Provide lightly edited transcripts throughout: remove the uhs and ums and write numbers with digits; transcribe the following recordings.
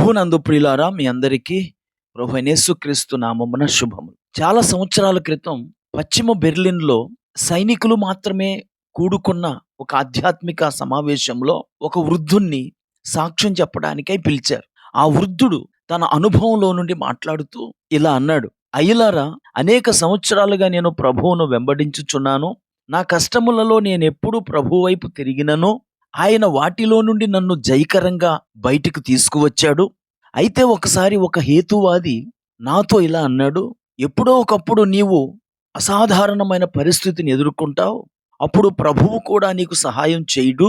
ప్రభునందు ప్రియులారా, మీ అందరికీ ప్రభువైన యేసుక్రీస్తు నామమున శుభములు. చాలా సంవత్సరాల క్రితం పశ్చిమ బెర్లిన్‌లో సైనికులు మాత్రమే కూడుకున్న ఒక ఆధ్యాత్మిక సమావేశంలో ఒక వృద్ధుణ్ణి సాక్ష్యం చెప్పడానికై పిలిచారు. ఆ వృద్ధుడు తన అనుభవంలో నుండి మాట్లాడుతూ ఇలా అన్నాడు: అయ్యలారా, అనేక సంవత్సరాలుగా నేను ప్రభువును వెంబడించుచున్నాను. నా కష్టములలో నేనెప్పుడు ప్రభువు వైపు తిరిగిననో ఆయన వాటిలో నుండి నన్ను జయకరంగా బయటికి తీసుకువచ్చాడు. అయితే ఒకసారి ఒక హేతువాది నాతో ఇలా అన్నాడు: ఎప్పుడో ఒకప్పుడు నీవు అసాధారణమైన పరిస్థితిని ఎదుర్కొంటావు, అప్పుడు ప్రభువు కూడా నీకు సహాయం చేయడు,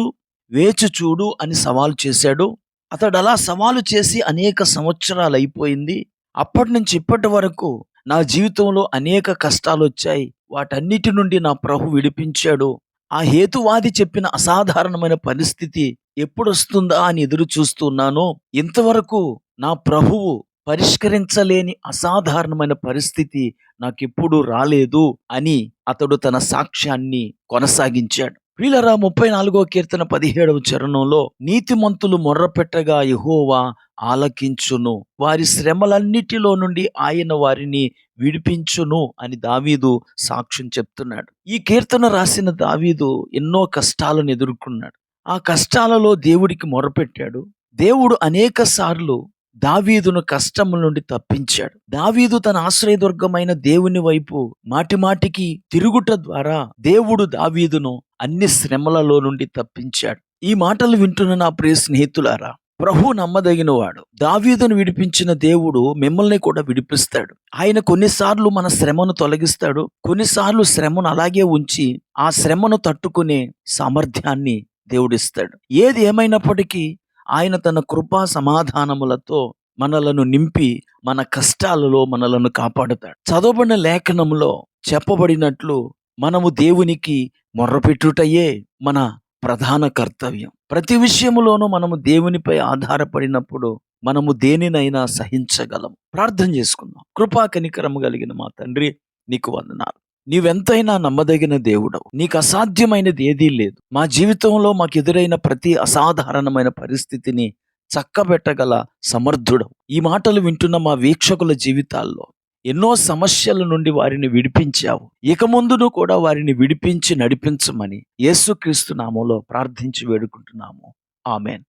వేచి చూడు అని సవాలు చేశాడు. అతడు అలా సవాలు చేసి అనేక సంవత్సరాలు అయిపోయింది. అప్పటి నుంచి ఇప్పటి వరకు నా జీవితంలో అనేక కష్టాలు వచ్చాయి, వాటన్నిటి నుండి నా ప్రభు విడిపించాడు. ఆ హేతువాది చెప్పిన అసాధారణమైన పరిస్థితి ఎప్పుడొస్తుందా అని ఎదురు చూస్తున్నానో, ఇంతవరకు నా ప్రభువు పరిష్కరించలేని అసాధారణమైన పరిస్థితి నాకెప్పుడు రాలేదు అని అతడు తన సాక్ష్యాన్ని కొనసాగించాడు. ప్రియులారా, 34వ కీర్తన 17వ చరణంలో, నీతిమంతులు మొర్రపెట్టగా యెహోవా ఆలకించును, వారి శ్రమలన్నిటిలో నుండి ఆయన వారిని విడిపించును అని దావీదు సాక్ష్యం చెప్తున్నాడు. ఈ కీర్తన రాసిన దావీదు ఎన్నో కష్టాలను ఎదుర్కొన్నాడు. ఆ కష్టాలలో దేవుడికి మొరపెట్టాడు. దేవుడు అనేక సార్లు దావీదును కష్టముల నుండి తప్పించాడు. దావీదు తన ఆశ్రయదుర్గమైన దేవుని వైపు మాటిమాటికి తిరుగుట ద్వారా దేవుడు దావీదును అన్ని శ్రమలలో నుండి తప్పించాడు. ఈ మాటలు వింటున్న నా ప్రియ స్నేహితులారా, ప్రభు నమ్మదగిన వాడు. దావీదును విడిపించిన దేవుడు మిమ్మల్ని కూడా విడిపిస్తాడు. ఆయన కొన్నిసార్లు మన శ్రమను తొలగిస్తాడు, కొన్నిసార్లు శ్రమను అలాగే ఉంచి ఆ శ్రమను తట్టుకునే సామర్థ్యాన్ని దేవుడిస్తాడు. ఏది ఏమైనప్పటికీ ఆయన తన కృపా సమాధానములతో మనలను నింపి మన కష్టాలలో మనలను కాపాడుతాడు. చదవబడిన లేఖనంలో చెప్పబడినట్లు మనము దేవునికి మొర్రపెట్టుటయే మన ప్రధాన కర్తవ్యం. ప్రతి విషయములోనూ మనము దేవునిపై ఆధారపడినప్పుడు మనము దేనినైనా సహించగలం. ప్రార్థన చేసుకుందాం. కృపా కనికరము కలిగిన మా తండ్రి, నీకు వందనాలు. నీవెంతైనా నమ్మదగిన దేవుడవు. నీకు అసాధ్యమైనది ఏదీ లేదు. మా జీవితంలో మాకు ఎదురైన ప్రతి అసాధారణమైన పరిస్థితిని చక్కబెట్టగల సమర్థుడవు. ఈ మాటలు వింటున్న మా వీక్షకుల జీవితాల్లో ఎన్నో సమస్యల నుండి వారిని విడిపించావు. ఇక ముందును కూడా వారిని విడిపించి నడిపించమని యేసుక్రీస్తు నామములో ప్రార్థించి వేడుకుంటున్నాము. ఆమేన్.